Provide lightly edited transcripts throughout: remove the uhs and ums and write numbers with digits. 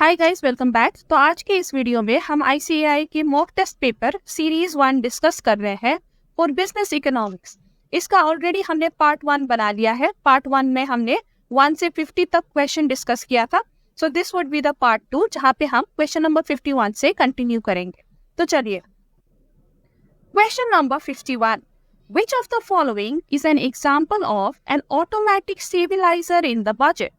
Hi guys, welcome back. तो आज के इस वीडियो में हम ICAI के mock test paper series 1 discuss कर रहे हैं फॉर बिजनेस इकोनॉमिक्स। इसका ऑलरेडी हमने पार्ट 1 बना लिया है। पार्ट 1 में हमने 1 से 50 तक क्वेश्चन डिस्कस किया था। सो this would be the part 2 जहाँ पे हम क्वेश्चन नंबर 51 से कंटिन्यू करेंगे। तो चलिए, question number 51, which of the following is an example of an automatic stabilizer in the budget?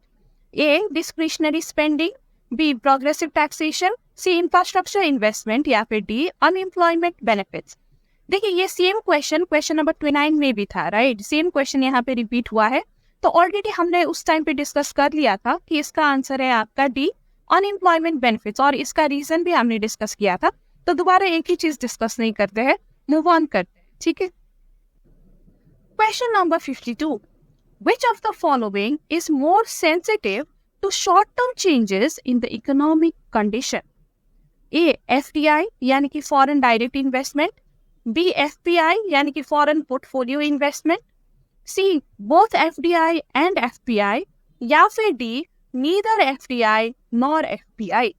A. Discretionary spending, B. Progressive taxation, C. Infrastructure investment या फिर D. Unemployment benefits। देखिए, ये same question number 29 में भी था, right? Same question यहाँ पे repeat हुआ है। तो ऑलरेडी हमने उस टाइम पे डिस्कस कर लिया था कि इसका आंसर है आपका डी, अनएम्प्लॉयमेंट बेनिफिट्स, और इसका रीजन भी हमने डिस्कस किया था। तो दोबारा एक ही चीज डिस्कस नहीं करते हैं, मूव ऑन करते हैं, ठीक है। Question number 52, which of the following is more sensitive to short-term changes in the economic condition? A. FDI यानी कि foreign direct investment, B. FPI यानी कि foreign portfolio investment, C. both FDI and FPI या फिर D. neither FDI nor FPI।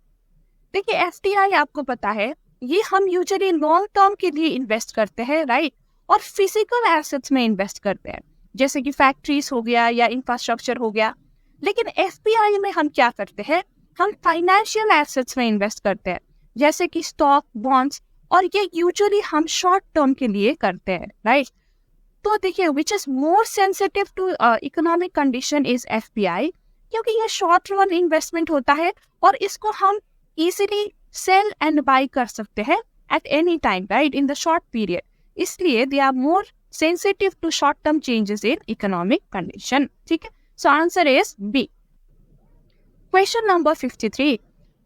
देखिए, FDI आपको पता है, ये हम यूजुअली लॉन्ग टर्म के लिए इन्वेस्ट करते हैं, राइट? और फिजिकल एसेट्स में इन्वेस्ट करते हैं, जैसे कि फैक्ट्रीज हो गया या इंफ्रास्ट्रक्चर हो गया। लेकिन एफपीआई में हम क्या करते हैं, हम फाइनेंशियल एसेट्स में इन्वेस्ट करते हैं, जैसे कि स्टॉक, बॉन्ड्स, और ये यूजुअली हम शॉर्ट टर्म के लिए करते हैं, राइट? तो देखिए, which is more sensitive to economic condition is FPI, क्योंकि ये शॉर्ट रन इन्वेस्टमेंट होता है और इसको हम इजीली सेल एंड बाय कर सकते हैं at any time, right, in the short period. इसलिए they are more sensitive to short-term changes in economic condition, ठीक है? So answer is B. Question number 53,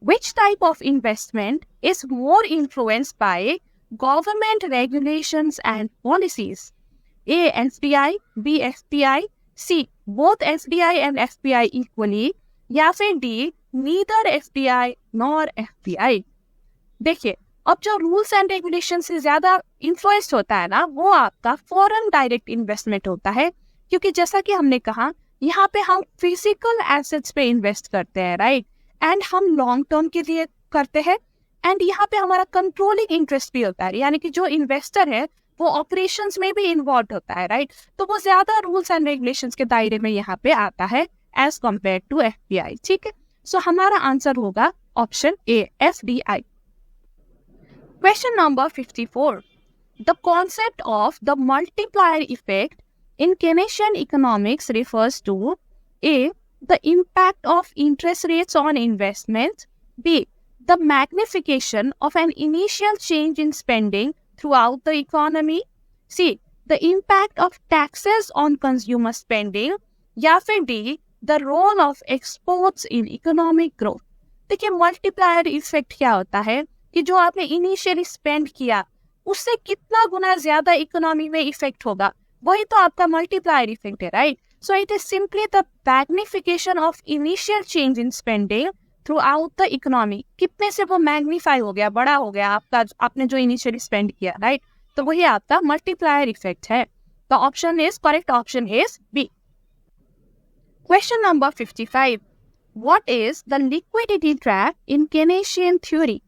which type of investment is more influenced by government regulations and policies? A. FDI, B. FPI, C. both FDI and FPI equally या फिर D. neither FDI nor FPI। देखिए, अब जो rules and regulation से ज्यादा influenced होता है ना, वो आपका फॉरेन डायरेक्ट इन्वेस्टमेंट होता है, क्योंकि जैसा कि हमने कहा, यहाँ पे हम फिजिकल एसेट्स पे इन्वेस्ट करते हैं, राइट? एंड हम लॉन्ग टर्म के लिए करते हैं, एंड यहाँ पे हमारा कंट्रोलिंग इंटरेस्ट भी होता है, यानी कि जो इन्वेस्टर है वो ऑपरेशंस में भी इन्वॉल्व होता है, राइट? तो वो ज्यादा रूल्स एंड रेगुलेशंस के दायरे में यहाँ पे आता है एज कम्पेयर टू एफपीआई, ठीक है? सो हमारा आंसर होगा option A, FDI. Question number 54. The concept of the multiplier effect in Keynesian economics refers to A. the impact of interest rates on investments, B. the magnification of an initial change in spending throughout the economy, C. the impact of taxes on consumer spending या फिर D. the role of exports in economic growth। देखिए, multiplier effect क्या होता है कि जो आपने initially spend किया उससे कितना गुना ज्यादा इकोनॉमी में इफेक्ट होगा, वही तो आपका मल्टीप्लायर इफेक्ट है, right? So it is simply the magnification of initial change in spending through out the economy. कितने से वो मैग्नीफाई हो गया, बड़ा हो गया आपने जो इनिशियली स्पेंड किया, राइट? तो वही आपका मल्टीप्लायर इफेक्ट है। तो option is correct, option is B. Question number 55, what is the liquidity trap in Keynesian theory?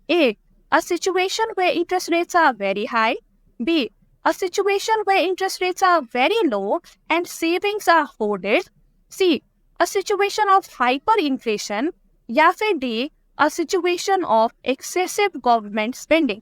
A situation where interest rates are very high, B. a situation where interest rates are very low and savings are hoarded, C. a situation of hyperinflation या फिर D. a situation of excessive government spending।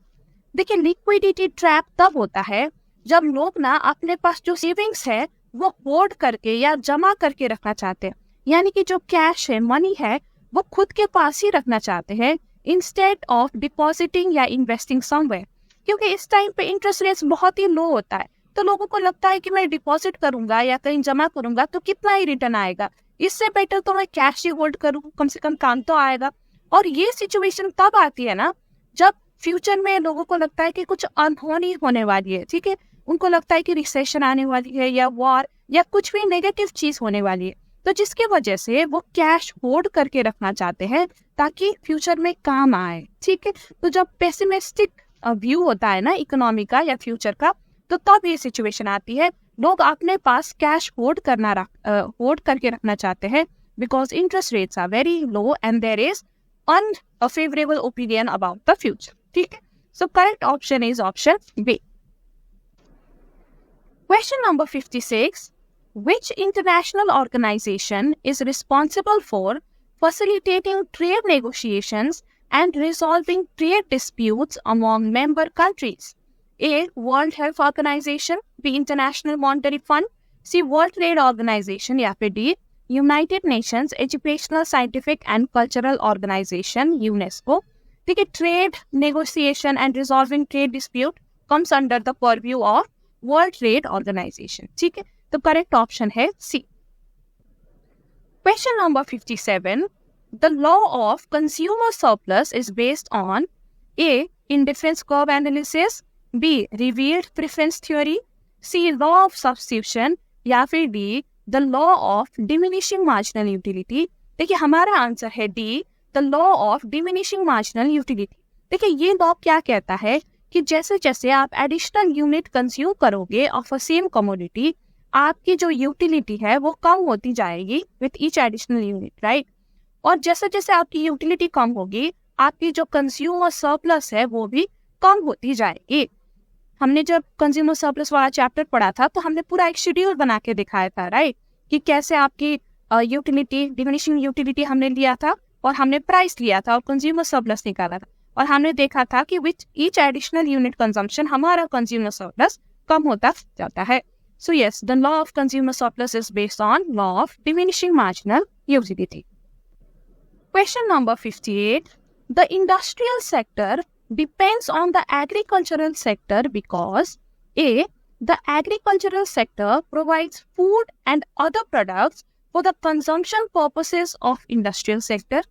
देखिए, liquidity trap तब होता है जब लोग ना अपने पास जो सेविंग्स है वो होर्ड करके या जमा करके रखना चाहते हैं, यानी कि जो कैश है, मनी है, वो खुद के पास ही रखना चाहते हैं इंस्टेड ऑफ डिपॉजिटिंग या इन्वेस्टिंग समवेयर। क्योंकि इस टाइम पे इंटरेस्ट रेट्स बहुत ही लो होता है, तो लोगों को लगता है कि मैं डिपॉजिट करूंगा या कहीं जमा करूंगा तो कितना ही रिटर्न आएगा, इससे बेटर तो मैं कैश ही होल्ड करूं, कम से कम काम तो आएगा। और ये सिचुएशन तब आती है ना जब फ्यूचर में लोगों को लगता है कि कुछ अनहोनी होने वाली है, ठीक है? उनको लगता है कि रिसेशन आने वाली है या वॉर या कुछ भी नेगेटिव चीज होने वाली है, तो जिसके वजह से वो कैश होल्ड करके रखना चाहते हैं ताकि फ्यूचर में काम आए, ठीक है? तो जब पेसिमिस्टिक व्यू होता है ना इकोनॉमी का या फ्यूचर का, तो तब ये सिचुएशन आती है, लोग अपने पास कैश होल्ड करके रखना चाहते हैं because interest rates are very low and there is unfavorable opinion about the future. ठीक है, so correct option is option B. Question number 56. Which international organization is responsible for facilitating trade negotiations and resolving trade disputes among member countries? A. World Health Organization. B. International Monetary Fund. C. World Trade Organization. या फिर D. United Nations Educational, Scientific and Cultural Organization UNESCO. ठीक है, trade negotiation and resolving trade dispute comes under the purview of World Trade Organization. ठीक है, तो correct option है C. Question number 57. The law of consumer surplus is based on A. Indifference curve analysis. B. Revealed preference theory. C. Law of substitution. या फिर D. The law of diminishing marginal utility. देखिए हमारा answer है D. The law of diminishing marginal utility. देखिए ये law क्या कहता है कि जैसे जैसे आप एडिशनल यूनिट कंज्यूम करोगे ऑफ अ सेम कमोडिटी, आपकी जो यूटिलिटी है वो कम होती जाएगी with each additional unit, right. और जैसे जैसे आपकी यूटिलिटी कम होगी, आपकी जो कंज्यूमर सरप्लस है वो भी कम होती जाएगी। हमने जब कंज्यूमर सरप्लस वाला चैप्टर पढ़ा था तो हमने पूरा एक शेड्यूल बना के दिखाया था, राइट, कि कैसे आपकी यूटिलिटी, डिमिनिशिंग यूटिलिटी हमने लिया था और हमने प्राइस लिया था और कंज्यूमर सरप्लस निकाला था, और हमने देखा था कि with each additional unit consumption हमारा कंज्यूमर सरप्लस कम होता जाता है। So yes, the law of consumer surplus is based on law of diminishing marginal utility. Question number 58. The industrial sector depends on the agricultural sector because A. The agricultural sector provides food and other products for the consumption purposes of industrial sector.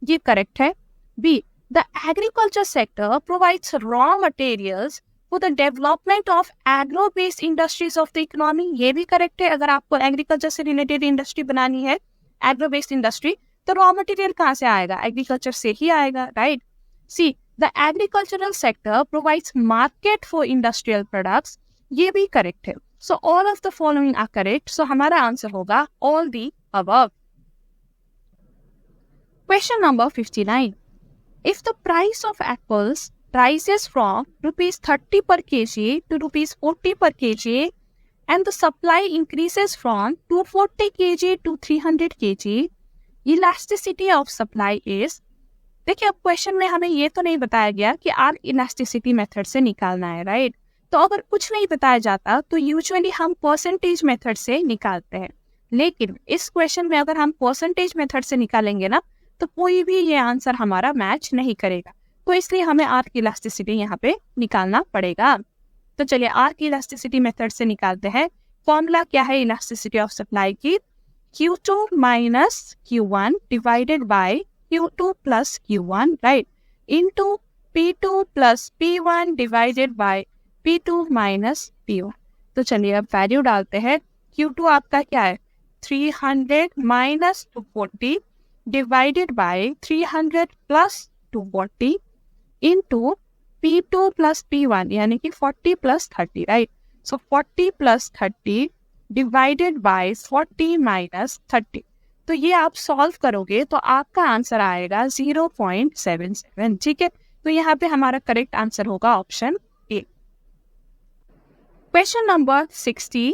ये correct है. B. The agriculture sector provides raw materials for the development of agro-based industries of the economy. ये भी correct है। अगर आपको agriculture से related industry बनानी है, agro-based industry, तो रॉ मटेरियल कहाँ से आएगा? एग्रीकल्चर से ही आएगा, right. See, the agricultural sector provides market for industrial products, ये भी करेक्ट है। So all of the following are correct, so हमारा आंसर होगा all the above. Question number 59. If the price of apples rises from rupees 30 per kg to rupees 40 per kg and the supply increases from 240 kg to 300 kg, elasticity of supply is. देखिए अब question में हमें ये तो नहीं बताया गया कि आर इलास्टिसिटी मेथड से निकालना है, राइट। तो अगर कुछ नहीं बताया जाता तो यूजुअली हम परसेंटेज मेथड से निकालते हैं, लेकिन इस क्वेश्चन में अगर हम परसेंटेज मेथड से निकालेंगे ना तो कोई भी ये आंसर हमारा मैच नहीं करेगा, तो इसलिए हमें आर की इलास्टिसिटी यहाँ पे निकालना पड़ेगा। तो चलिए आर की इलास्टिसिटी मेथड से निकालते हैं। फॉर्मूला क्या है इलास्टिसिटी ऑफ सप्लाई की? Q2 minus Q1 divided by Q2 plus Q1, right, into P2 plus P1 divided by P2 minus P1। तो चलिए अब वैल्यू डालते हैं। Q2 आपका क्या है? 300 minus 240 divided by 300 plus 240 into P2 plus P1 यानी कि 40 plus 30, right। So 40 plus 30 divided by 40 minus 30। तो ये आप सॉल्व करोगे तो आपका आंसर आएगा 0.77, ठीक है। तो यहाँ पे हमारा करेक्ट आंसर होगा option A. Question number 60.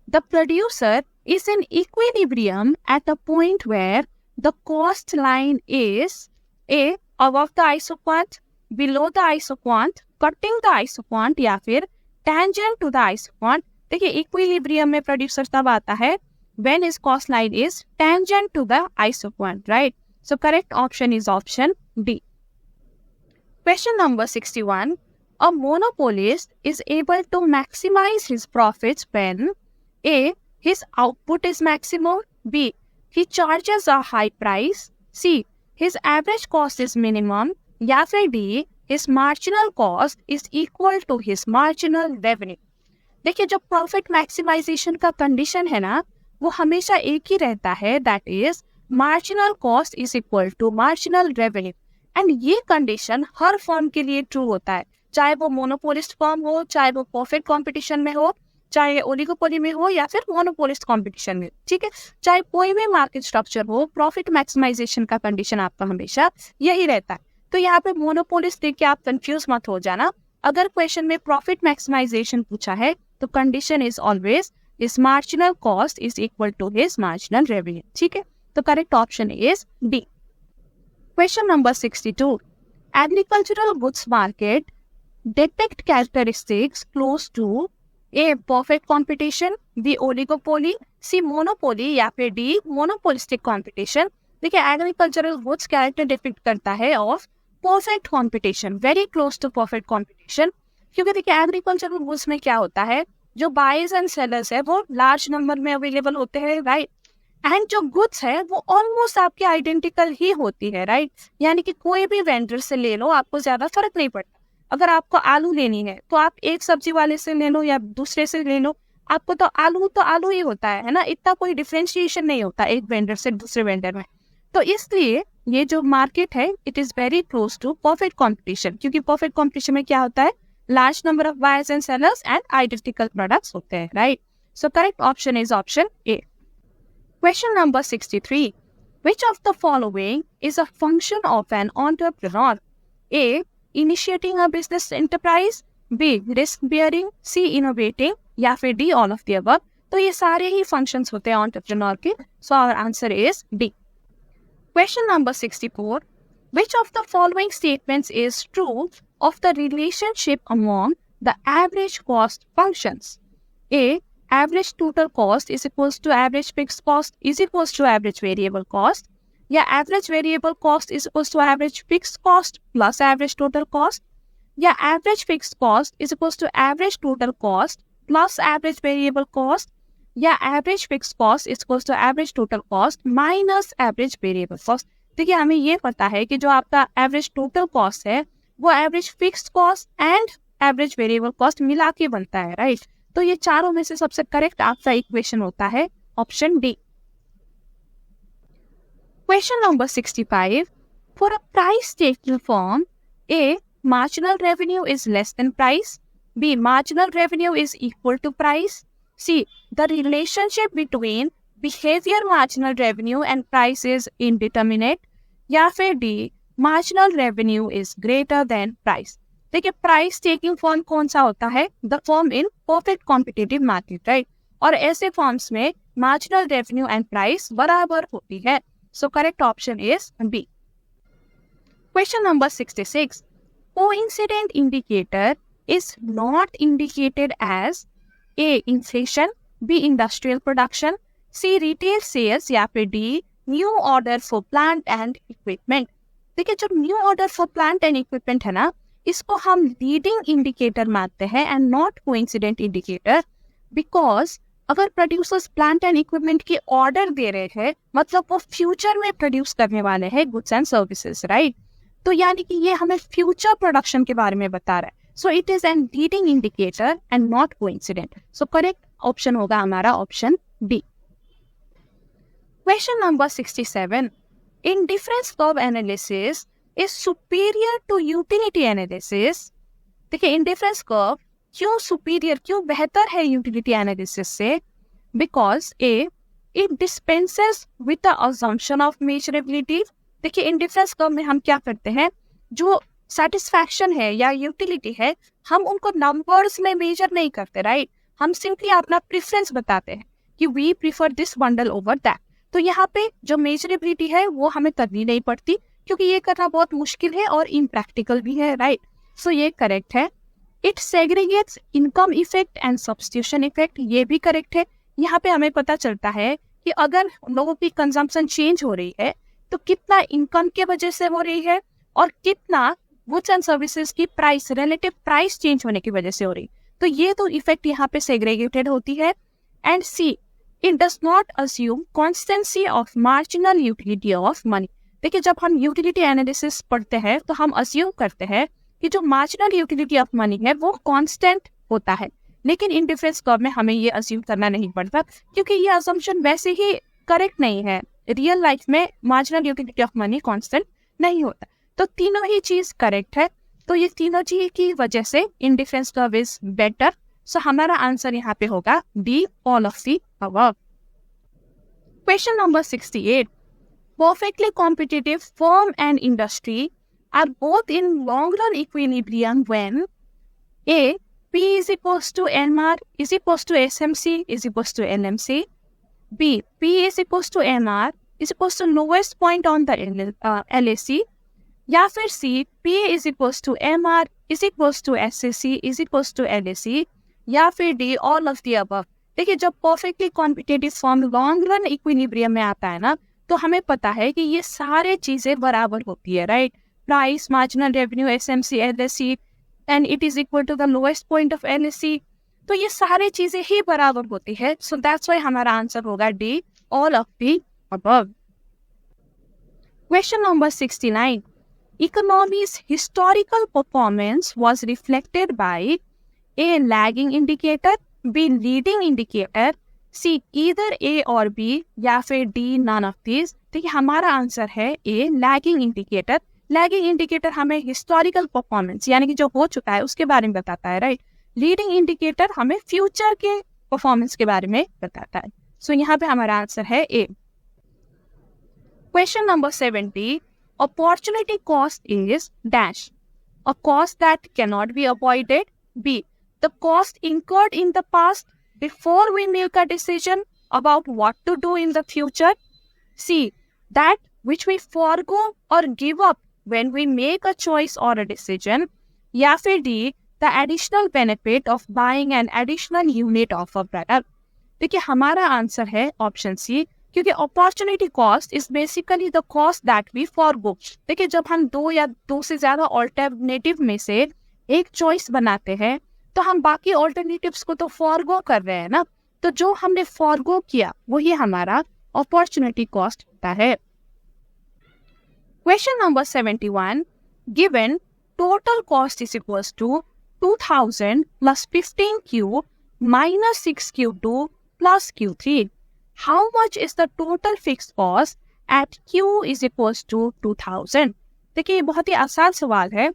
The producer is in equilibrium at a point where the cost line is A above the isoquant, below the isoquant, cutting the isoquant या फिर टेंजेंट टू द आइसोक्वांट। देखिए equilibrium में producer तब आता है when his cost line is tangent to the isoquant, right? So correct option is option D. Question number 61. A monopolist is able to maximize his profits when A. His output is maximum, B. He charges a high price, C. His average cost is minimum, या फिर D. His marginal cost is equal to his marginal revenue। देखिए जब profit maximisation का condition है ना वो हमेशा एक ही रहता है, that is marginal cost is equal to marginal revenue. And ये कंडीशन हर फर्म के लिए ट्रू होता है, चाहे वो मोनोपोलिस्ट फर्म हो, चाहे वो परफेक्ट कंपटीशन में हो, चाहे ओलिगोपोली में हो या फिर मोनोपोलिस्ट कंपटीशन में, ठीक है। चाहे कोई भी मार्केट स्ट्रक्चर हो, प्रॉफिट मैक्सिमाइजेशन का कंडीशन आपका हमेशा यही रहता है। तो यहाँ पे मोनोपोलिस्ट देख के आप कंफ्यूज मत हो जाना। अगर क्वेश्चन में प्रॉफिट मैक्सिमाइजेशन पूछा है तो condition is always is marginal cost is equal to his marginal revenue, ठीक है। तो correct option is D. Question number 62, agricultural goods market depict characteristics close to A. perfect competition, B. oligopoly, C. monopoly या फिर D. monopolistic competition। देखिए agricultural goods character depict करता है of perfect competition, very close to perfect competition. क्योंकि देखिए agricultural goods में क्या होता है, जो बायर्स एंड सेलर्स है वो लार्ज नंबर में अवेलेबल होते हैं, राइट। एंड जो गुड्स है वो ऑलमोस्ट आपके आइडेंटिकल ही होती है, राइट। यानी कि कोई भी वेंडर से ले लो, आपको ज्यादा फर्क नहीं पड़ता। अगर आपको आलू लेनी है तो आप एक सब्जी वाले से ले लो या दूसरे से ले लो, आपको तो आलू ही होता है ना, इतना कोई डिफरेंशिएशन नहीं होता एक वेंडर से दूसरे वेंडर में। तो इसलिए ये जो मार्केट है it is very close to perfect competition, क्योंकि परफेक्ट कंपटीशन में क्या होता है, large number of buyers and sellers and identical products होते हैं, right. So correct option is option A. Question number 63, which of the following is a function of an entrepreneur? A. Initiating a business enterprise, B. risk bearing, C. innovating या फिर D. all of the above। तो ये सारे ही functions होते हैं entrepreneur के। So our answer is D। Question number 64, which of the following statements is true of the relationship among the average cost functions? A. average total cost is equals to average fixed cost is equals to average variable cost, या average variable cost is equals to average fixed cost plus average total cost, या average fixed cost is equals to average total cost plus average variable cost, या average fixed cost is equals to average total cost minus average variable cost। देखिए हमें ये पता है कि जो आपका average total cost है वो average fixed cost and average variable cost मिला के बनता है, राइट। तो ये चारों में से सबसे करेक्ट आपका इक्वेशन होता है option D. Question number 65, for a price taking firm, A. marginal revenue is less than price, B. marginal revenue is equal to price, C. the relationship between behavior marginal revenue and price is indeterminate, या फिर D. marginal revenue is greater than price। देखिए price taking firm कौन सा होता है, the firm in perfect competitive market, right. और ऐसे firms में मार्जिनल रेवेन्यू एंड प्राइस बराबर होती है। So correct option is B. Question number 66, coincident indicator is not indicated as A inflation, B industrial production, C retail sales या फिर D new order for plant and equipment. देखिए जो new order for plant and equipment है ना, इसको हम leading indicator मानते हैं and not coincident indicator, because अगर प्रोड्यूसर्स प्लांट एंड इक्विपमेंट के ऑर्डर दे रहे हैं मतलब वो फ्यूचर में प्रोड्यूस करने वाले हैं गुड्स एंड सर्विसेज, राइट। तो यानी कि ये हमें फ्यूचर प्रोडक्शन के बारे में बता रहा है। So it is an leading indicator and not coincident. So correct option होगा हमारा option D. Question number 67, indifference curve analysis is superior to utility analysis। देखिए इंडिफरेंस कर्व क्यों सुपीरियर, क्यों बेहतर है यूटिलिटी एनालिसिस से, because A it dispenses with the assumption of measurability. देखिए indifference curve में हम क्या करते हैं, जो सेटिस्फैक्शन है या यूटिलिटी है हम उनको नंबर्स में मेजर नहीं करते, राइट। हम सिंपली अपना प्रेफरेंस बताते हैं कि we prefer this bundle over that. तो यहाँ पे जो मेजरेबिलिटी है वो हमें करनी नहीं पड़ती, क्योंकि ये करना बहुत मुश्किल है और इम्प्रैक्टिकल भी है, राइट। सो ये करेक्ट है। It segregates income effect and substitution effect, ये भी करेक्ट है। यहाँ पे हमें पता चलता है कि अगर लोगों की कंजम्पशन चेंज हो रही है तो कितना इनकम के वजह से हो रही है और कितना गुड्स एंड सर्विसेज की प्राइस, रिलेटिव प्राइस चेंज होने की वजह से हो रही। तो ये तो इफेक्ट यहाँ पे सेग्रीगेटेड होती है। And C, it does not assume constancy of marginal utility of money. देखिए जब हम यूटिलिटी एनालिसिस पढ़ते हैं तो हम अस्यूम करते हैं कि जो मार्जिनल यूटिलिटी ऑफ मनी है वो कांस्टेंट होता है, लेकिन इन डिफरेंस कर्व में हमें ये अस्यूम करना नहीं पड़ता, क्योंकि ये असम्पशन वैसे ही करेक्ट नहीं है। रियल लाइफ में marginal utility of money constant नहीं होता। तो तीनों ही चीज करेक्ट है। तो ये तीनों चीज की वजह से indifference curve is better. So हमारा आंसर यहाँ पे होगा D, all of the above. Question number 68, perfectly competitive firm and industry are both in long run equilibrium when A, P is equals to NR is equals to SMC is equals to NMC, B, P is equals to NR is equals to lowest point on the LAC, या फिर C, P is equals to MR is equals to SAC is equals to LAC, या फिर D, all of the above। देखिए, जब perfectly competitive form long run equilibrium में आता है ना, तो हमें पता है कि ये सारे चीजें बराबर होती है, right. Price, marginal revenue, SMC, LAC and it is equal to the lowest point of LAC, तो ये सारे चीजें ही बराबर होती है। सो दैट्स व्हाई हमारा आंसर होगा D, all of the above. Question number 69, economies historical performance was reflected by a lagging indicator, B leading indicator, C either A और बी, या फिर डी नन ऑफ दीज। देखिए, हमारा answer है ए, lagging indicator. Lagging indicator हमें historical performance यानी कि जो हो चुका है उसके बारे में बताता है, राइट। लीडिंग इंडिकेटर हमें फ्यूचर के परफॉर्मेंस के बारे में बताता है। सो यहाँ पे हमारा आंसर है A. Question number 70, opportunity cost is dash, a cost that can not be avoided, B the cost incurred in the past before we make a decision about what to do in the future, C, that which we forego or give up when we make a choice or a decision, या फिर D, the additional benefit of buying an additional unit of a product। देखिए, हमारा answer है option C, क्योंकि opportunity cost is basically the cost that we forgo. देखिए, जब हम दो या दो से ज्यादा ऑल्टरनेटिव में से एक चॉइस बनाते हैं तो हम बाकी ऑल्टरनेटिव्स को तो फॉरगो कर रहे हैं ना, तो जो हमने फॉरगो किया वही हमारा अपॉर्चुनिटी कॉस्ट होता है। Question number 71, given total cost is equals to 2000 plus 15Q minus 6Q2 plus Q3, how much is the total fixed cost at Q is equals to 2000। देखिए, ये बहुत ही आसान सवाल है,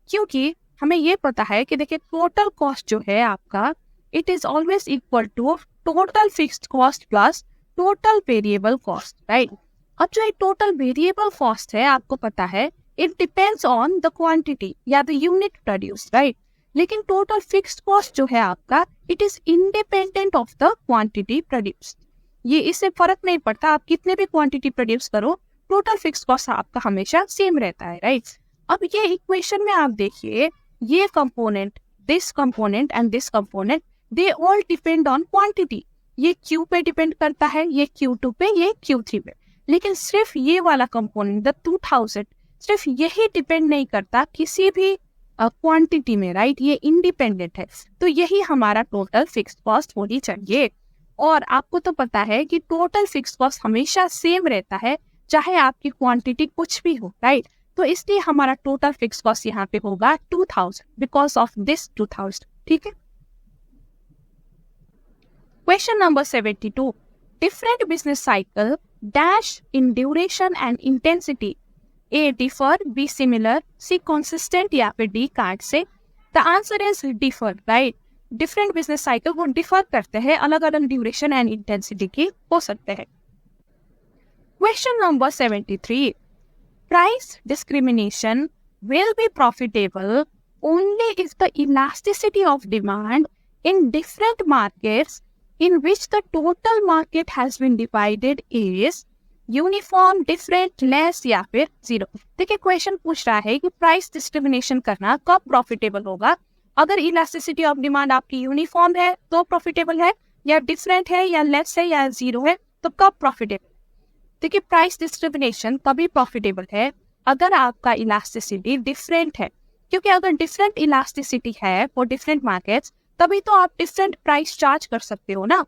क्योंकि हमें ये पता है कि देखिए टोटल कॉस्ट जो है आपका, it is always equal to total fixed cost plus total variable cost, right. अब जो टोटल वेरिएबल कॉस्ट है, आपको पता है it depends on the quantity या द यूनिट प्रोड्यूस, राइट। लेकिन टोटल फिक्स्ड कॉस्ट जो है आपका, it is independent of the quantity produce. ये इससे फर्क नहीं पड़ता, आप कितने भी क्वांटिटी प्रोड्यूस करो, टोटल फिक्स्ड कॉस्ट आपका हमेशा सेम रहता है, राइट। अब ये इक्वेशन में आप देखिए, ये component, this component and this component, they all depend on quantity. ये Q पे डिपेंड करता है, ये Q2 पे, ये Q3 पे। लेकिन सिर्फ ये वाला कंपोनेंट द 2000 सिर्फ यही डिपेंड नहीं करता किसी भी क्वांटिटी में, राइट। ये इंडिपेंडेंट है, तो यही हमारा टोटल फिक्स्ड कॉस्ट होनी चाहिए। और आपको तो पता है कि टोटल फिक्स्ड कॉस्ट हमेशा सेम रहता है, चाहे आपकी क्वांटिटी कुछ भी हो, राइट। तो इसलिए हमारा टोटल फिक्स कॉस्ट यहाँ पे होगा 2000 बिकॉज ऑफ दिस 2000, ठीक है। Question number 72, different business cycle dash in duration and intensity, A differ, B similar, C consistent, या फिर डी कार्ड से। The answer is differ, right. Different business cycle वो differ करते हैं, अलग अलग ड्यूरेशन एंड इंटेंसिटी की हो सकते हैं। Question number 73, price discrimination will be profitable only if the elasticity of demand in different markets in which the total market has been divided is uniform, different, less, या फिर zero. देखिए, question पूछ रहा है कि प्राइस डिस्क्रिमिनेशन करना कब profitable होगा। अगर इलास्टिसिटी ऑफ डिमांड आपकी यूनिफॉर्म है तो प्रॉफिटेबल है, या डिफरेंट है, या लेस है, या जीरो है, तो कब प्रॉफिटेबल। देखिए, प्राइस डिस्क्रिमिनेशन तभी प्रॉफिटेबल है अगर आपका इलास्टिसिटी डिफरेंट है, क्योंकि अगर डिफरेंट इलास्टिसिटी है फॉर डिफरेंट मार्केट्स, तभी तो आप डिफरेंट प्राइस चार्ज कर सकते हो ना।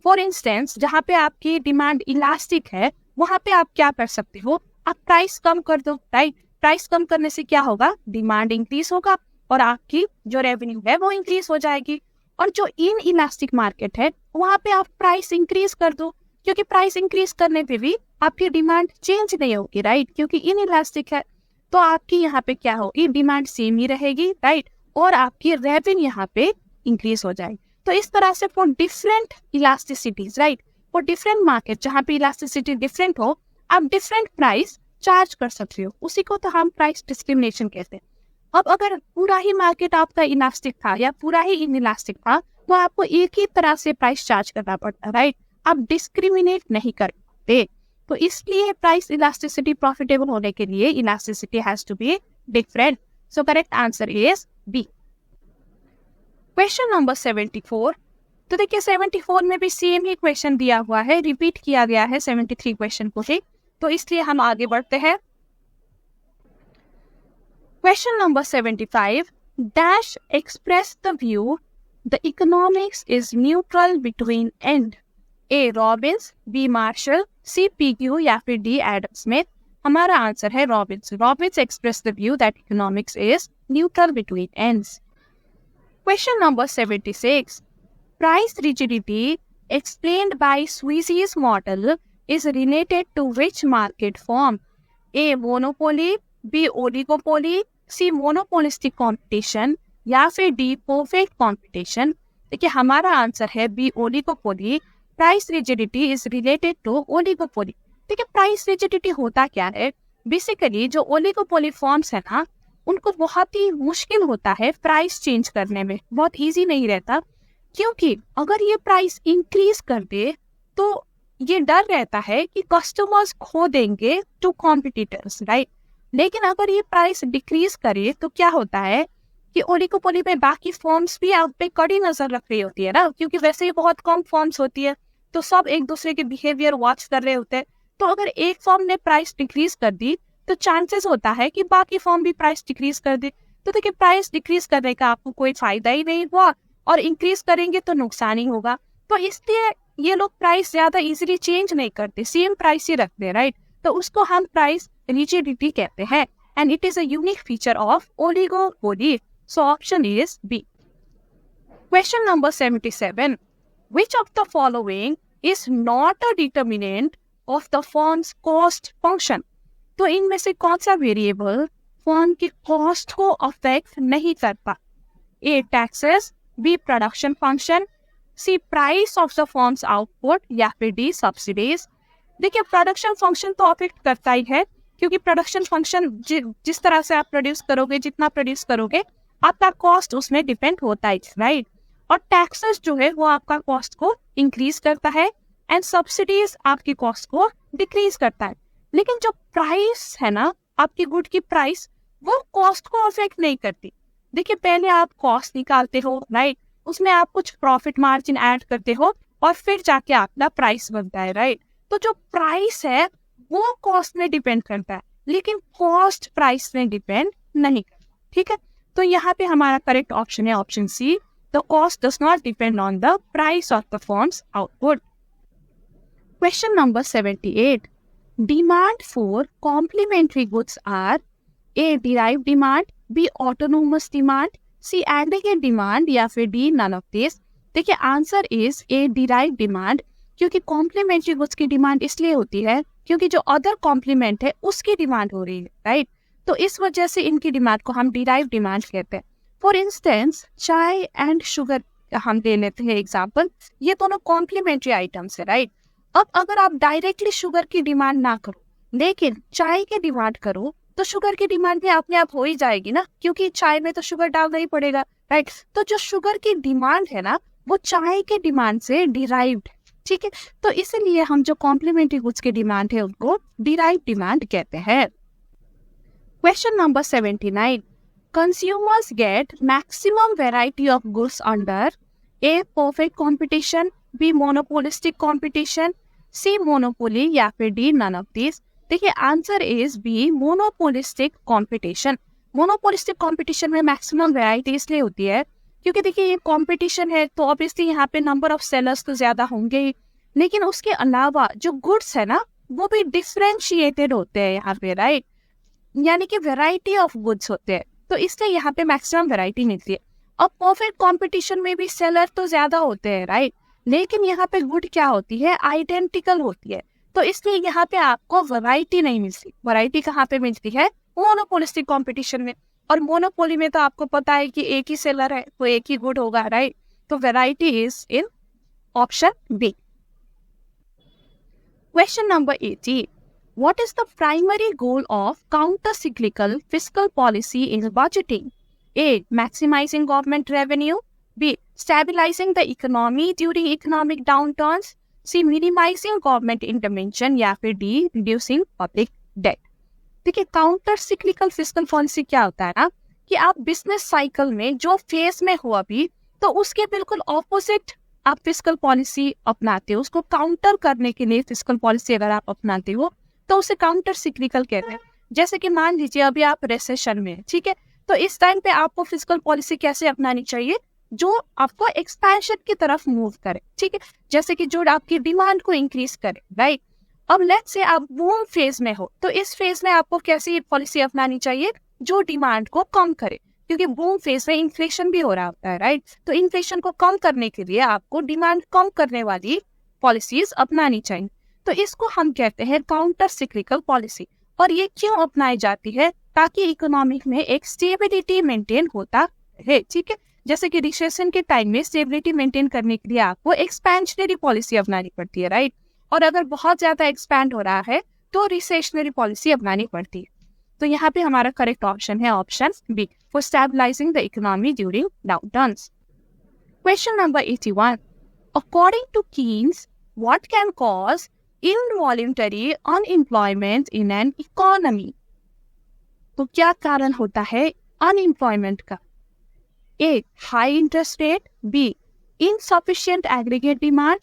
फॉर इंस्टेंस, जहाँ पे आपकी डिमांड इलास्टिक है वहां पे आप क्या कर सकते हो, आप प्राइस कम कर दो, राइट। प्राइस कम करने से क्या होगा, डिमांड इंक्रीज होगा और आपकी जो रेवेन्यू है वो इंक्रीज हो जाएगी। और जो इन इलास्टिक मार्केट है वहां पे आप प्राइस इंक्रीज कर दो, क्योंकि प्राइस इंक्रीज करने पे भी आपकी डिमांड चेंज नहीं होगी, राइट, क्योंकि इन इलास्टिक है। तो आपकी यहाँ पे क्या होगी, डिमांड सेम ही रहेगी, राइट, और आपकी रेवेन्यू यहाँ पे इंक्रीज हो जाएगी। तो इस तरह से for different इलास्टिसिटीज, right, for different market जहाँ पे इलास्टिसिटी डिफरेंट हो, आप डिफरेंट प्राइस चार्ज कर सकते हो। उसी को तो हम प्राइस डिस्क्रिमिनेशन कहते हैं। अब अगर पूरा ही मार्केट आपका इलास्टिक था या पूरा ही इनइलास्टिक था, तो आपको एक ही तरह से प्राइस चार्ज करना पड़ता है, राइट, आप डिस्क्रिमिनेट नहीं करते। तो इसलिए प्राइस इलास्टिसिटी प्रॉफिटेबल होने के लिए elasticity has to be different. So correct answer is B. Question number 74। तो देखिए 74 में भी सेम ही क्वेश्चन दिया हुआ है, रिपीट किया गया है 73 क्वेश्चन को ही, तो इसलिए हम आगे बढ़ते हैं। Question number 75, dash express the view the economics is neutral between end A Robbins, B Marshall, C Pigou या फिर डी एडम स्मिथ। हमारा आंसर है Robbins. Robbins express the view that economics is neutral between ends. Question number 76, price rigidity explained by Sweezy's model is related to which market form? A. Monopoly, B. Oligopoly, C. Monopolistic competition या फिर D. Perfect competition। देखिए हमारा answer है B. Oligopoly। Price rigidity is related to oligopoly। देखिए price rigidity होता क्या है, basically जो ओलिगोपोली फॉर्म्स है ना, उनको बहुत ही मुश्किल होता है प्राइस चेंज करने में, बहुत इजी नहीं रहता, क्योंकि अगर ये प्राइस इंक्रीज कर दे तो ये डर रहता है कि कस्टमर्स खो देंगे टू कॉम्पिटिटर्स, राइट। लेकिन अगर ये प्राइस डिक्रीज करे तो क्या होता है कि ओलिगोपोली में बाकी फॉर्म्स भी आप पे कड़ी नजर रख रही होती है ना, क्योंकि वैसे ही बहुत कम फॉर्म्स होती है, तो सब एक दूसरे के बिहेवियर वॉच कर रहे होते हैं। तो अगर एक फॉर्म ने प्राइस डिक्रीज कर दी तो चांसेस होता है कि बाकी फॉर्म भी प्राइस डिक्रीज कर दे। तो देखिए प्राइस डिक्रीज करने का आपको कोई फायदा ही नहीं हुआ, और इंक्रीज करेंगे तो नुकसान ही होगा। तो इसलिए ये लोग प्राइस ज्यादा इजीली चेंज नहीं करते, सेम प्राइस ही रखते हैं, राइट। तो उसको हम प्राइस रिजिडिटी कहते हैं, and it is a unique feature of oligopoly. So option is B. Question number 77, which of the following is not a determinant of the firm's cost function? तो इनमें से कौन सा वेरिएबल फर्म की cost को affect नहीं करता? A taxes, B production function, C price of the firms output या फिर डी सब्सिडीज। देखिए प्रोडक्शन फंक्शन तो अफेक्ट करता ही है, क्योंकि प्रोडक्शन फंक्शन जिस तरह से आप प्रोड्यूस करोगे, जितना प्रोड्यूस करोगे, आपका कॉस्ट उसमें डिपेंड होता है, राइट। और टैक्सेस जो है वो आपका कॉस्ट को इंक्रीज करता है, एंड सब्सिडीज आपकी कॉस्ट को डिक्रीज करता है। लेकिन जो प्राइस है ना, आपकी गुड की प्राइस, वो कॉस्ट को अफेक्ट नहीं करती। देखिए पहले आप कॉस्ट निकालते हो, राइट, उसमें आप कुछ प्रॉफिट मार्जिन ऐड करते हो, और फिर जाके आपका प्राइस बनता है, राइट। तो जो प्राइस है वो कॉस्ट में डिपेंड करता है, लेकिन कॉस्ट प्राइस में डिपेंड नहीं करता, ठीक है। तो यहाँ पे हमारा करेक्ट ऑप्शन है option C, the cost does not depend on the price of the firms output. Question number 78, demand for complementary goods are A. derived demand, B. autonomous demand, C. aggregate demand या फिर D. none of this। देखिए answer is A. derived demand, क्योंकि complementary goods की demand इसलिए होती है क्योंकि जो अदर कॉम्प्लीमेंट है उसकी डिमांड हो रही है, राइट। तो इस वजह से इनकी डिमांड को हम डिराइव डिमांड कहते हैं। फॉर इंस्टेंस चाय एंड शुगर हम ले लेते हैं एग्जाम्पल, ये दोनों कॉम्प्लीमेंट्री आइटम्स है, राइट। अब अगर आप डायरेक्टली शुगर की डिमांड ना करो, लेकिन चाय की डिमांड करो, तो शुगर की डिमांड भी अपने आप हो ही जाएगी ना, क्योंकि चाय में तो शुगर डालना ही पड़ेगा, राइट। तो जो शुगर की डिमांड है ना, वो चाय के डिमांड से डिराइव्ड है, ठीक है। तो इसीलिए हम जो कॉम्प्लीमेंट्री गुड्स की डिमांड है उनको डिराइव डिमांड कहते हैं। Question number 79, consumers get maximum variety of goods under A perfect competition, B monopolistic competition, C monopoly या फिर डी नन ऑफ दिस। देखिए answer is B monopolistic competition. Monopolistic competition में maximum variety इसलिए होती है क्योंकि देखिए ये कंपटीशन है, तो ऑब्वियसली यहाँ पे नंबर ऑफ सेलर्स तो ज्यादा होंगे ही, लेकिन उसके अलावा जो गुड्स है ना वो भी डिफरेंशिएटेड होते हैं यहाँ पे, राइट, यानी कि वैरायटी ऑफ गुड्स होते हैं, तो इसलिए यहाँ पे मैक्सिमम वैरायटी मिलती है। अब परफेक्ट कंपटीशन में भी सेलर तो ज्यादा होते हैं, राइट, लेकिन यहाँ पे गुड क्या होती है, आइडेंटिकल होती है, तो इसलिए यहाँ पे आपको वैरायटी नहीं मिलती। वैरायटी कहाँ पे मिलती है, मोनोपोलिस्टिक कंपटीशन में, और मोनोपोली में तो आपको पता है कि एक ही सेलर है तो एक ही गुड होगा, राइट। तो variety is in option B. Question number 80. What is the primary goal of counter-cyclical fiscal policy in budgeting? A. Maximizing government revenue. B. Stabilizing the economy during economic downturns. C. Minimizing government intervention. या फिर D. Reducing public debt. देखिए, counter cyclical fiscal policy क्या होता है ना, कि आप business cycle में जो फेज में हो अभी, तो उसके बिल्कुल ऑपोजिट आप फिस्कल पॉलिसी अपनाते हो। उसको काउंटर करने के लिए फिस्कल पॉलिसी अगर आप अपनाते हो तो उसे काउंटर सिक्लिकल कहते हैं। जैसे कि मान लीजिए अभी आप रिसेशन में, ठीक है, तो इस टाइम पे आपको फिस्कल पॉलिसी कैसे अपनानी चाहिए, जो आपको एक्सपेंशन की तरफ मूव करे, ठीक है, जैसे कि जो आपकी डिमांड को इंक्रीज करे, राइट। अब लेट्स से आप बूम फेज में हो, तो इस फेज में आपको कैसी पॉलिसी अपनानी चाहिए, जो डिमांड को कम करे, क्योंकि बूम फेज में इन्फ्लेशन भी हो रहा होता है, राइट। तो इन्फ्लेशन को कम करने के लिए आपको डिमांड कम करने वाली पॉलिसीज अपनानी चाहिए। तो इसको हम कहते हैं काउंटर सिक्लिकल पॉलिसी। और ये क्यों अपनाई जाती है, ताकि इकोनॉमिक में एक स्टेबिलिटी मेंटेन होता है, ठीक है। जैसे कि रिसेशन के टाइम में स्टेबिलिटी मेंटेन करने के लिए आपको एक्सपेंशनरी पॉलिसी अपनानी पड़ती है, राइट। और अगर बहुत ज्यादा एक्सपैंड हो रहा है तो रिसेशनरी पॉलिसी अपनानी पड़ती है। तो यहाँ पे हमारा करेक्ट ऑप्शन है option B, for stabilising the economy during downturns. Question number 81. According to Keynes, what can cause involuntary unemployment in an economy? तो क्या कारण होता है अनएम्प्लॉयमेंट का? A. High interest rate. B. Insufficient aggregate demand.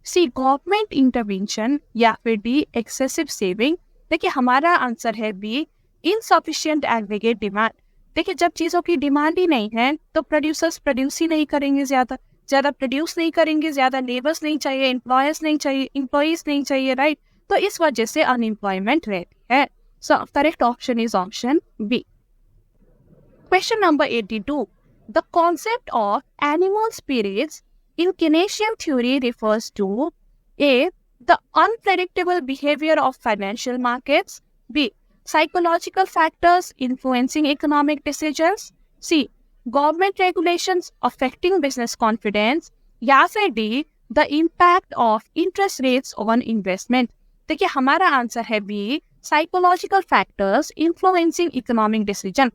C. Government intervention. या फिर D. Excessive saving. देखिए, हमारा आंसर है बी, इनसफिशिएंट एग्रीगेट डिमांड। देखिए, जब चीजों की डिमांड ही नहीं है तो प्रोड्यूसर्स प्रोड्यूस ही नहीं करेंगे, ज्यादा प्रोड्यूस नहीं करेंगे, ज्यादा लेबर्स नहीं चाहिए, एम्प्लॉयज नहीं चाहिए, राइट। तो इस वजह से अनएम्प्लॉयमेंट रहती है। So correct option is option B. Question number 82. The concept of animal spirits in Keynesian theory refers to A. the unpredictable behavior of financial markets. B. psychological factors influencing economic decisions. C. government regulations affecting business confidence. या फिर D. the impact of interest rates on investment. देखिए, हमारा answer है B. psychological factors influencing economic decision.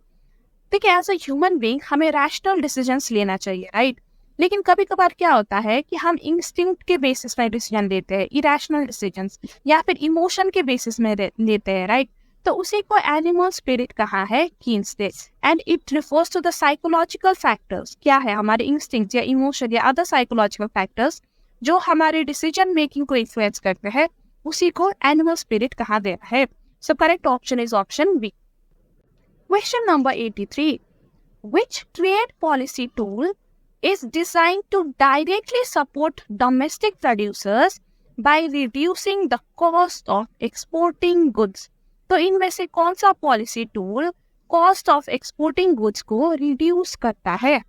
देखिए, as a human being हमें rational decisions लेना चाहिए, right. लेकिन कभी कभार क्या होता है कि हम इंस्टिंक्ट के बेसिस में डिसीजन लेते हैं, इरेशनल डिसीजंस, या फिर इमोशन के बेसिस में लेते हैं, राइट। तो उसी को एनिमल स्पिरिट कहा है कीन्स ने, and it refers to the psychological factors. क्या है, हमारे इंस्टिंक्ट या इमोशन या अदर साइकोलॉजिकल फैक्टर्स जो हमारे डिसीजन मेकिंग को इन्फ्लुएंस करते हैं, उसी को एनिमल स्पिरिट कहा गया है। So correct option is option B. Question number 83. Which trade policy tool is designed to directly support domestic producers by reducing the cost of exporting goods? तो इनमें से कौन सा policy tool cost of exporting goods को reduce करता है?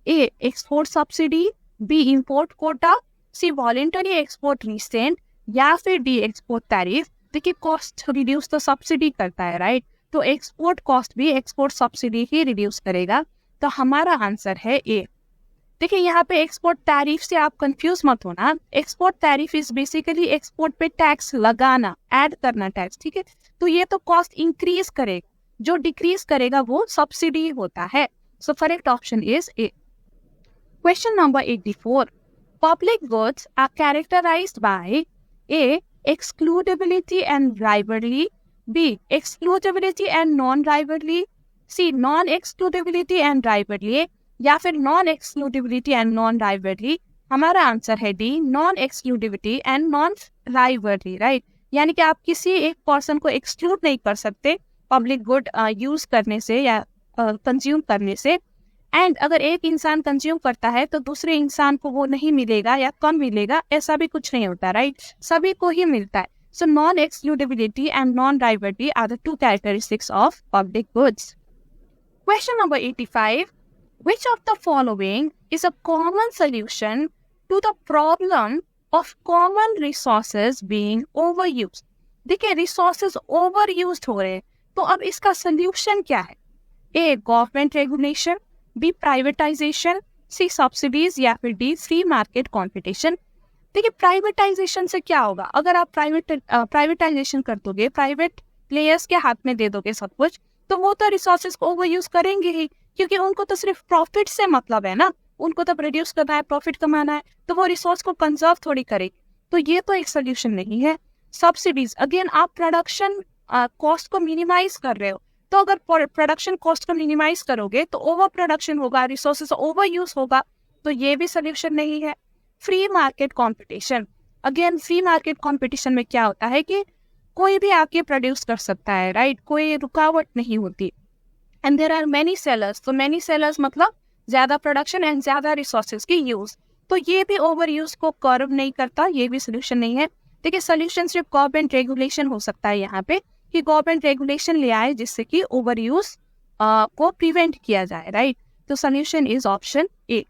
A. Export subsidy. B. Import quota. C. Voluntary export restraint. या फिर डी. Export tariff. देखिए, कॉस्ट रिड्यूस तो सब्सिडी करता है, राइट। तो एक्सपोर्ट कॉस्ट भी एक्सपोर्ट सब्सिडी ही रिड्यूस करेगा। तो हमारा आंसर है ए। देखिए, यहाँ पे एक्सपोर्ट टैरिफ से आप कंफ्यूज मत होना। Export tariff is basically export पे टैक्स लगाना, ऐड करना टैक्स, ठीक है। तो ये तो कॉस्ट इंक्रीज करेगा, जो डिक्रीज करेगा वो सब्सिडी होता है। So correct option is A. Question number 84. Public goods are characterised by A. Excludability and rivalry. B. exclusivity and non-rivalry. C. non-exclusivity and rivalry. या फिर non-exclusivity and non-rivalry. हमारा answer है D. non-exclusivity and non-rivalry, right. यानी कि आप किसी एक person को एक्सक्लूड नहीं कर सकते पब्लिक गुड यूज करने से या कंज्यूम करने से। एंड अगर एक इंसान कंज्यूम करता है तो दूसरे इंसान को वो नहीं मिलेगा या कम मिलेगा, ऐसा भी कुछ नहीं होता, राइट। सभी को ही मिलता है। So non-exclusivity and non-rivalry are the two characteristics of public goods. Question number 85. Which of the following is a common solution to the problem of common resources being overused? देखिए, resources overused हो रहे हैं, तो अब इसका solution क्या है? A. Government regulation. B. Privatization. C subsidies या फिर डी फ्री मार्केट कॉम्पिटिशन। देखिए प्राइवेटाइजेशन से क्या होगा, अगर आप प्राइवेटाइजेशन कर दोगे, प्राइवेट प्लेयर्स के हाथ में दे दोगे सब कुछ, तो वो तो रिसोर्सेज को ओवर यूज करेंगे ही, क्योंकि उनको तो सिर्फ प्रॉफिट से मतलब है ना, उनको तो प्रोड्यूस करना है, प्रॉफिट कमाना है, तो वो रिसोर्स को कंजर्व थोड़ी करेगी। तो ये तो एक सोल्यूशन नहीं है। सब्सिडीज, अगेन आप प्रोडक्शन कॉस्ट को मिनिमाइज कर रहे हो, तो अगर प्रोडक्शन कॉस्ट को मिनिमाइज करोगे तो ओवर प्रोडक्शन होगा, रिसोर्सेज ओवर यूज होगा, तो ये भी सोल्यूशन नहीं है। Free market competition, again free market competition में क्या होता है कि कोई भी आके प्रोड्यूस कर सकता है, राइट, कोई रुकावट नहीं होती, and there are many sellers, तो मेनी सेलर्स मतलब ज्यादा प्रोडक्शन एंड ज्यादा रिसोर्सेज की यूज, तो ये भी ओवर यूज को कर्व नहीं करता, ये भी सोल्यूशन नहीं है। देखिए सोल्यूशन सिर्फ गवर्नमेंट रेगुलेशन हो सकता है यहाँ पे, कि गवर्नमेंट रेगुलेशन ले आए जिससे कि ओवर यूज को प्रिवेंट किया जाए, राइट। तो solution is option A.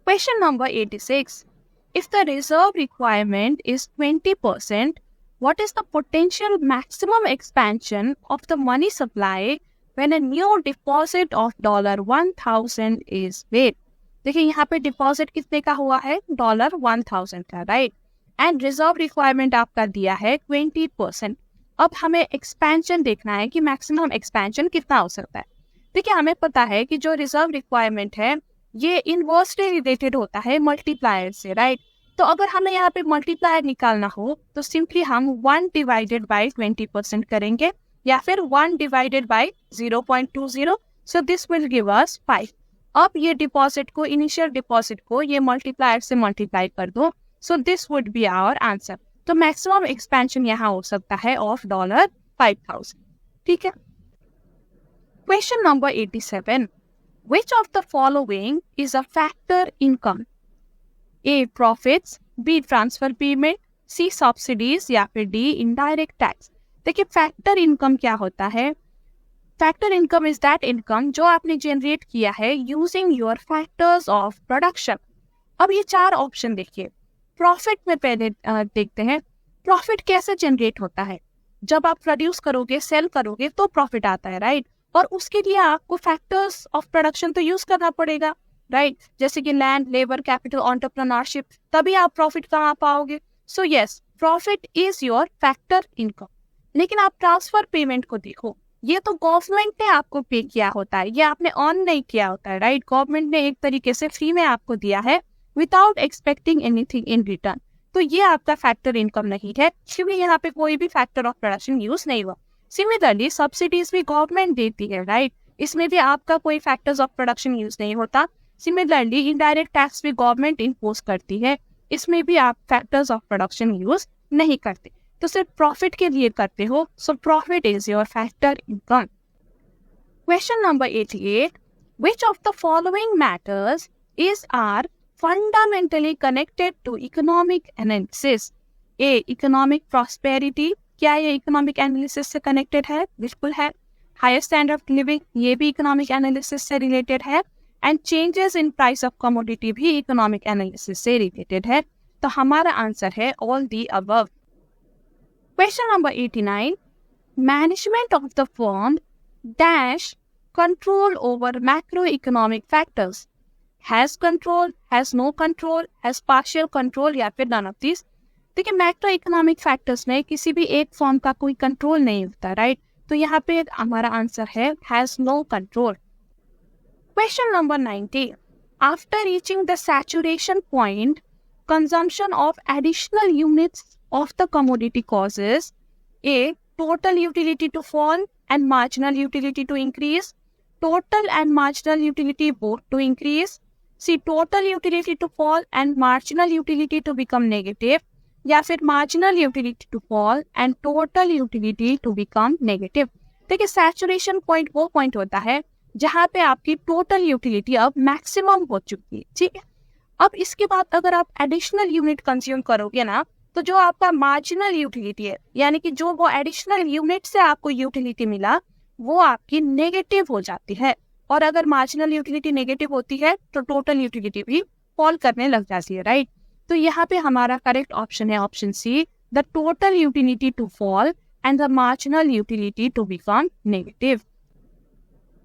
Question number 86. If the reserve requirement is 20%, what is the potential maximum expansion of the money supply when a new deposit of $1,000 is made? देखिए यहाँ पे deposit कितने का हुआ है, $1,000 का, राइट, एंड रिजर्व रिक्वायरमेंट आपका दिया है 20%। अब हमें एक्सपेंशन देखना है कि मैक्सिमम एक्सपेंशन कितना हो सकता है। देखिए हमें पता है कि जो रिजर्व रिक्वायरमेंट है ये इनवर्सली रिलेटेड होता है मल्टीप्लायर से, राइट। तो अगर हमें यहाँ पे मल्टीप्लायर निकालना हो तो सिंपली हम 1 डिवाइडेड बाई 20% करेंगे, या फिर 1 divided by 0.20, so this will give us 5। अब ये डिपॉजिट को, इनिशियल डिपॉजिट को ये मल्टीप्लायर से मल्टीप्लाई कर दो, so this would be our answer. तो मैक्सिमम एक्सपेंशन यहाँ हो सकता है ऑफ $5,000, ठीक है। Question number 87. Which of the following is a factor income? A. Profits, B. Transfer payment, C. Subsidies या फिर D. Indirect tax। देखिए फैक्टर इनकम क्या होता है, factor income is that income जो आपने जनरेट किया है using your factors of production. अब ये 4 ऑप्शन देखिए, प्रॉफिट में पहले देखते हैं, प्रॉफिट कैसे जनरेट होता है, जब आप प्रोड्यूस करोगे, सेल करोगे तो प्रॉफिट आता है, राइट, और उसके लिए आपको फैक्टर्स ऑफ प्रोडक्शन तो यूज करना पड़ेगा, राइट, जैसे कि लैंड, लेबर, कैपिटल, एंटरप्रेन्योरशिप, तभी आप प्रॉफिट कमा पाओगे। So yes, profit is your factor income. लेकिन आप ट्रांसफर पेमेंट को देखो, ये तो गवर्नमेंट ने आपको पे किया होता है, ये आपने ऑन नहीं किया होता है, राइट, गवर्नमेंट ने एक तरीके से फ्री में आपको दिया है without expecting anything in return, तो ये आपका फैक्टर इनकम नहीं है, क्योंकि यहाँ पे कोई भी फैक्टर ऑफ प्रोडक्शन यूज नहीं हुआ। सिमिलरली सब्सिडीज भी गवर्नमेंट देती है, राइट, इसमें भी आपका कोई फैक्टर्स ऑफ प्रोडक्शन यूज नहीं होता। सिमिलरली इनडायरेक्ट टैक्स भी गवर्नमेंट इम्पोज करती है, इसमें भी आप फैक्टर्स ऑफ प्रोडक्शन यूज नहीं करते, तो सिर्फ प्रॉफिट के लिए करते हो, so profit is your factor income. Question number 88. Which of the following matters are fundamentally connected to economic analysis? A. Economic prosperity, क्या ये इकोनॉमिक एनालिसिस से कनेक्टेड है? बिल्कुल है। हायर स्टैंडर्ड ऑफ लिविंग, ये भी इकोनॉमिक एनालिसिस से related है, and changes in price of commodity भी इकोनॉमिक एनालिसिस से रिलेटेड है, तो हमारा आंसर है all the above. Question number 89. Management of the firm dash control over macro economic factors, has control, has no control, has partial control या फिर none of this. देखिए macro economic factors में किसी भी एक फॉर्म का कोई कंट्रोल नहीं होता, राइट, तो यहाँ पे हमारा आंसर है has no control. Question number 90. After reaching the saturation point, consumption of additional units of the commodity causes A total utility to fall and marginal utility to increase, total and marginal utility both to increase, C total utility to fall and marginal utility to become negative, या फिर marginal utility to fall and total utility to become negative. देखिए saturation point वो point होता है जहाँ पे आपकी total utility अब मैक्सिमम हो चुकी है, ठीक है। अब इसके बाद अगर आप एडिशनल यूनिट कंज्यूम करोगे ना, तो जो आपका मार्जिनल यूटिलिटी है, यानी कि जो वो एडिशनल यूनिट से आपको यूटिलिटी मिला, वो आपकी नेगेटिव हो जाती है, और अगर मार्जिनल यूटिलिटी नेगेटिव होती है तो टोटल यूटिलिटी भी फॉल करने लग जाती है, राइट। तो यहाँ पे हमारा करेक्ट ऑप्शन है option C, the total utility to fall and the marginal utility to become negative.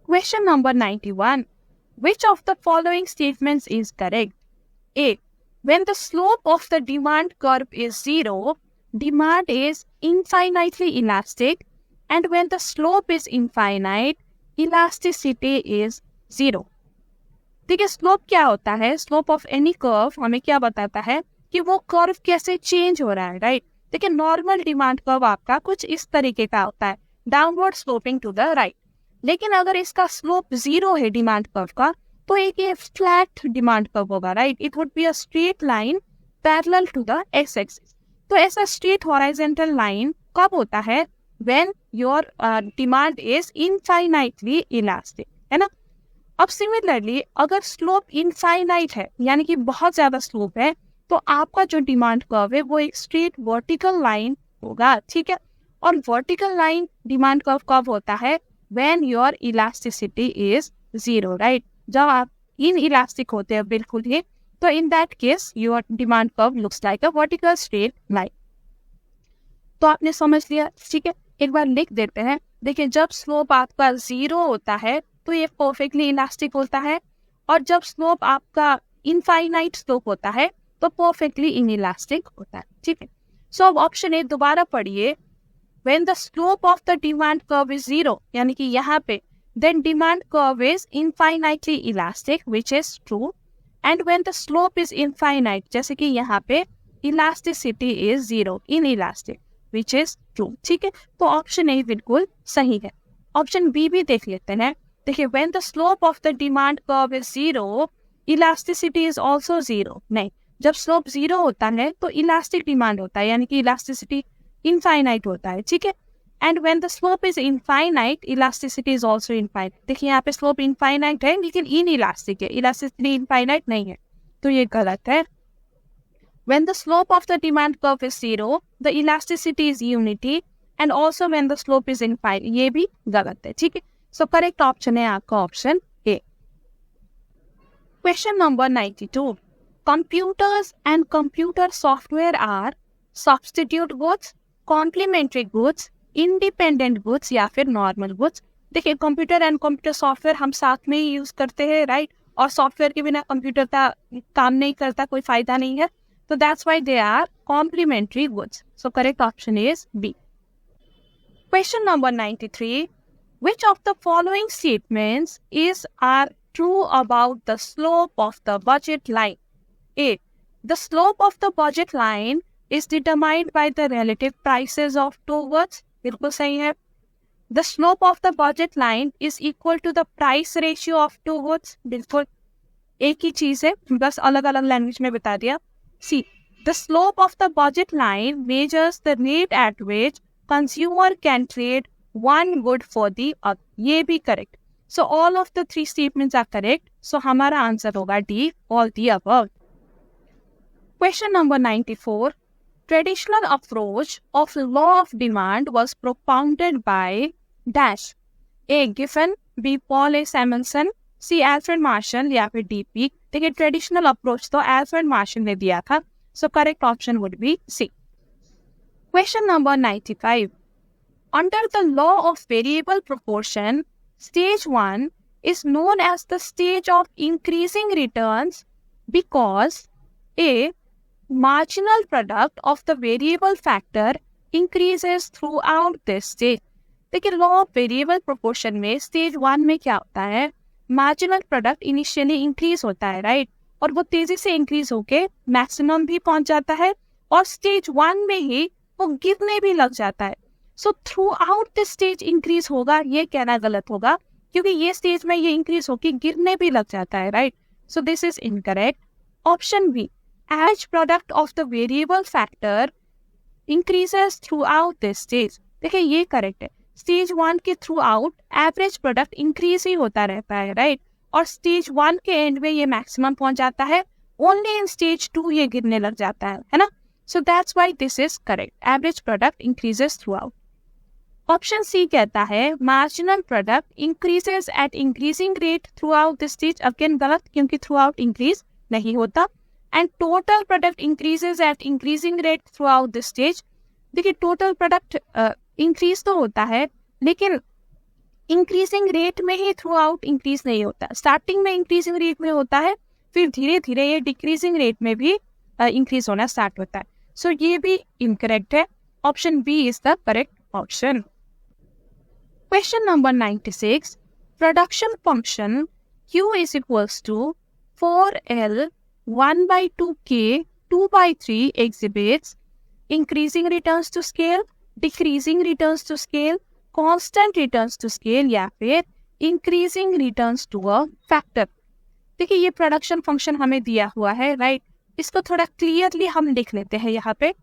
Question number 91. Which of the following statements is correct? A. When the slope of the demand curve is zero, demand is infinitely elastic, and when the slope is infinite, elasticity is zero. ठीक है, slope क्या होता है? Slope of any curve हमें क्या बताता है कि वो कर्व कैसे चेंज हो रहा है, राइट? देखिए, नॉर्मल डिमांड कर्व आपका कुछ इस तरीके का होता है, downward sloping to the right. लेकिन अगर इसका स्लोप जीरो है डिमांड कर्व का, तो एक ये फ्लैट डिमांड कर्व होगा, right? It would be a straight line parallel to the X axis. तो ऐसा स्ट्रेट हॉरिजॉन्टल लाइन कब होता है? When your demand is infinitely elastic, है ना? अब सिमिलरली अगर स्लोप इनफाइनाइट है, यानी कि बहुत ज्यादा स्लोप है, तो आपका जो डिमांड कर्व है वो एक स्ट्रेट वर्टिकल लाइन होगा, ठीक है? और वर्टिकल लाइन डिमांड कर्व कब होता है? When your elasticity is zero, right? जब आप इन इलास्टिक होते हैं बिल्कुल ही, तो in that case your demand curve looks like a vertical straight line. तो आपने समझ लिया, ठीक है? एक बार लिख देते हैं। देखिए, जब स्लोप आपका जीरो होता है तो ये परफेक्टली इलास्टिक होता है, और जब स्लोप आपका इनफाइनाइट स्लोप होता है तो परफेक्टली इनइलास्टिक होता है, ठीक है? सो अब ऑप्शन ए दोबारा पढ़िए। When the slope of the demand curve is zero, यानी कि यहाँ पे, then demand curve is infinitely elastic, which is true, and when the slope is infinite, जैसे कि यहाँ पे elasticity is zero, inelastic, which is true, ठीक है? तो ऑप्शन ए बिल्कुल सही है। ऑप्शन बी भी देख लेते हैं। देखिए, when the slope of the demand curve is zero, elasticity is also zero। नहीं, जब स्लोप जीरो होता है तो इलास्टिक डिमांड होता है, यानी कि इलास्टिसिटी इनफाइनाइट होता है, ठीक है? And when the slope is infinite, elasticity is also infinite. देखिए, यहाँ पे स्लोप इनफाइनाइट है लेकिन इन इलास्टिक है, इलास्टिसिटी इनफाइनाइट नहीं है, तो ये गलत है। When the slope of the demand curve is zero, the elasticity is unity, and also when the slope is infinite, ये भी गलत है, ठीक है? सो करेक्ट ऑप्शन है आपका option A. Question number 92। Computers and computer software are substitute goods, complementary goods, independent goods या फिर नॉर्मल गुड्स। देखिए, कंप्यूटर एंड कंप्यूटर सॉफ्टवेयर हम साथ में ही यूज करते हैं, राइट? और सॉफ्टवेयर के बिना कंप्यूटर का काम नहीं करता, कोई फायदा नहीं है, तो that's why they are complementary goods. So correct option is B. Question number 93। Which of the following statements is are true about the slope of the budget line? A. The slope of the budget line is determined by the relative prices of two goods. बिल्कुल सही है। The slope of the budget line is equal to the price ratio of two goods. बिल्कुल एक ही चीज है, बस अलग अलग लैंग्वेज में बता दिया। C. The slope of the budget line measures the rate at which consumer can trade one good for the other. ये भी correct. So all of the three statements are correct. So हमारा answer होगा D, all the above. Question number 94। Traditional approach of law of demand was propounded by dash. A Giffen, B Paul A Samuelson, C Alfred Marshall या फिर D Pigou. देखिए, traditional approach तो Alfred Marshall ने दिया था, so correct option would be C. Question number 95। Under the law of variable proportion, stage 1 is known as the stage of increasing returns because A. Marginal product of the variable factor increases throughout this stage. देखिए, law of variable proportion में stage 1 में क्या होता है? Marginal product initially increase होता है, right? और वो तेजी से increase होके maximum भी पहुंच जाता है, और stage 1 में ही वो गिरने भी लग जाता है। So through out this stage increase होगा, ये कहना गलत होगा, क्योंकि ये स्टेज में ये इंक्रीज होकर गिरने भी लग जाता है, right? So this is incorrect. Option B, as product of the variable factor increases throughout this stage. देखिए, ये करेक्ट है। स्टेज 1 के throughout average product increase ही होता रहता है, राइट? और स्टेज 1 के एंड में ये मैक्सिमम पहुंच जाता है, ओनली इन स्टेज 2 ये गिरने लग जाता है ना? So that's why this is correct, average product increases throughout. Option C कहता है marginal product increases at increasing rate throughout this stage. Again गलत, क्योंकि थ्रू आउट इंक्रीज नहीं होता। And total product increases at increasing rate throughout this stage. देखिए, total product increase तो होता है, लेकिन इंक्रीजिंग रेट में ही थ्रू आउट इंक्रीज नहीं होता, स्टार्टिंग में इंक्रीजिंग रेट में होता है, फिर धीरे धीरे ये डिक्रीजिंग रेट में भी इंक्रीज होना स्टार्ट होता है. सो ये भी इनकरेक्ट है. Option B is the correct option. Question number 96. Production function Q is equals to 4L 1/2K 2/3 exhibits increasing returns to scale, decreasing returns to scale, constant returns to scale या फिर increasing returns to a factor. देखिए ये production function हमें दिया हुआ है, right. इसको थोड़ा क्लियरली हम लिख लेते हैं यहाँ पे.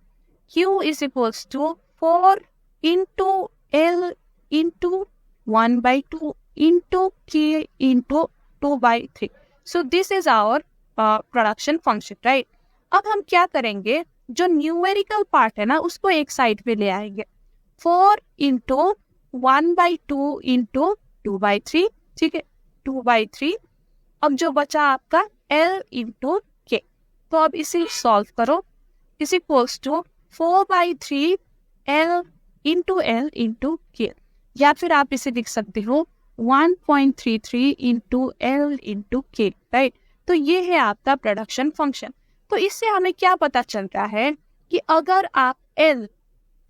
Q is equals to 4 into L into 1/2 into K into 2/3. So this is our production function, right? अब हम क्या करेंगे, जो न्यूमेरिकल पार्ट है ना उसको एक साइड पे ले आएंगे. 4 into 1/2 into 2/3, ठीक है, 2/3. अब जो बचा आपका L into K, तो अब इसे सॉल्व करो. Is equals to 4/3 L into K, या फिर आप इसे लिख सकते हो 1.33 into L into K, right. तो ये है आपका प्रोडक्शन फंक्शन. तो इससे हमें क्या पता चलता है कि अगर आप L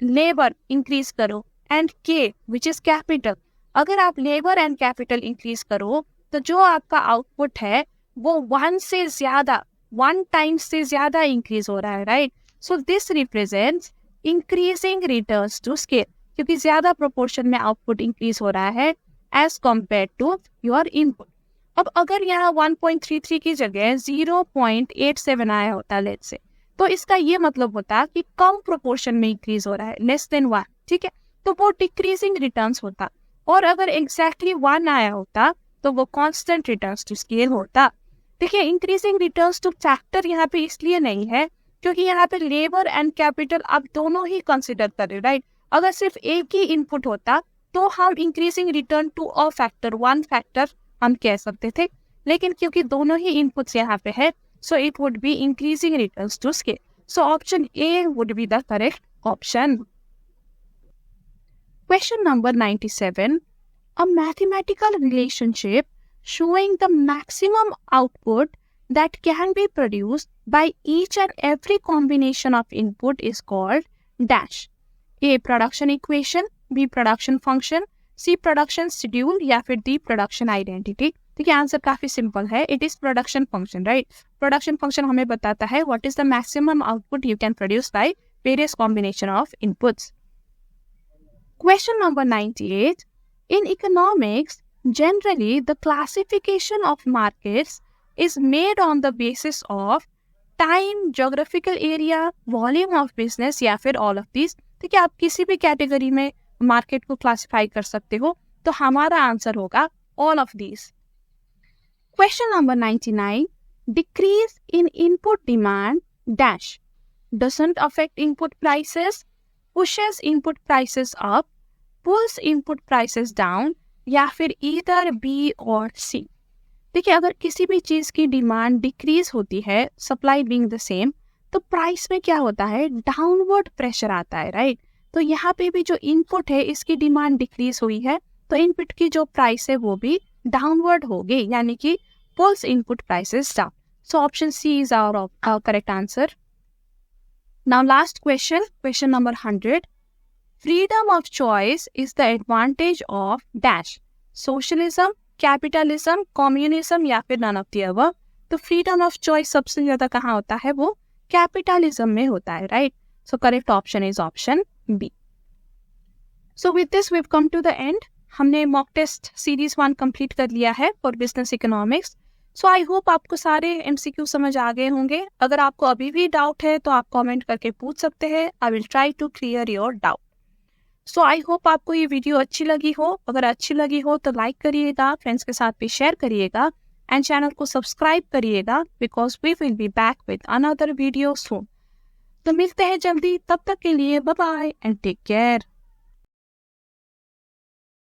लेबर इंक्रीज करो and K which is capital, अगर आप लेबर एंड कैपिटल इंक्रीज करो तो जो आपका आउटपुट है वो 1 टाइम से ज्यादा इंक्रीज हो रहा है, right. So this represents increasing returns to scale, क्योंकि ज्यादा प्रोपोर्शन में आउटपुट इंक्रीज हो रहा है as compare to your input. अब अगर यहाँ 1.33 की जगह 0.87 आया होता लेट्स से, तो इसका ये मतलब होता कि कम प्रोपोर्शन में इंक्रीज हो रहा है, लेस देन 1, ठीक है, तो वो डिक्रीजिंग रिटर्न्स होता. और अगर एग्जैक्टली 1 आया होता तो वो कांस्टेंट रिटर्न्स टू स्केल होता. देखिए इंक्रीजिंग रिटर्न्स टू फैक्टर यहाँ पे इसलिए नहीं है क्योंकि यहाँ पे लेबर एंड कैपिटल आप दोनों ही कंसिडर करें, राइट. अगर सिर्फ एक ही इनपुट होता तो हम increasing return to a factor 1 factor हम कह सकते थे, लेकिन क्योंकि दोनों ही इनपुट्स यहाँ पे है, so it would be increasing returns to scale. So option A would be the correct option. Question number 97. A mathematical relationship showing the maximum output that can be produced by each and every combination of input is called dash. A production equation, B production function, C production schedule या फिर D production identity. ठीक है, answer काफी simple है. It is production function, right. Production function हमें बताता है what is the maximum output you can produce by various combination of inputs. Question number 98. In economics, generally the classification of markets is made on the basis of time, geographical area, volume of business या फिर all of these. ठीक है, आप किसी भी category में market को classify कर सकते हो, तो हमारा आंसर होगा all of these. Question number 99. Decrease in input demand dash doesn't affect input prices, pushes input prices up, pulls input prices down या फिर either B और C. देखिए अगर किसी भी चीज की डिमांड डिक्रीज होती है, सप्लाई बीइंग द सेम, तो प्राइस में क्या होता है, डाउनवर्ड प्रेशर आता है, राइट. तो यहाँ पे भी जो इनपुट है इसकी डिमांड डिक्रीज हुई है, तो इनपुट की जो प्राइस है वो भी डाउनवर्ड होगी, यानी कि pulls input prices down. So option C is our correct answer. Now last question number 100. Freedom of choice is the advantage of dash socialism, capitalism, communism या फिर none of the above. तो freedom of choice सबसे ज्यादा कहाँ होता है, वो capitalism में होता है, right? So correct option is option B. So with this we've come to the end. हमने mock test series 1 complete कर लिया है for business economics. So I hope आपको सारे MCQ समझ आ गए होंगे. अगर आपको अभी भी डाउट है तो आप कमेंट करके पूछ सकते हैं. I will try to clear your doubt. So I hope आपको ये वीडियो अच्छी लगी हो. अगर अच्छी लगी हो तो लाइक करिएगा, फ्रेंड्स के साथ भी शेयर करिएगा एंड चैनल को सब्सक्राइब करिएगा because we will be back with another video soon. तो मिलते हैं जल्दी, तब तक के लिए bye bye and take care.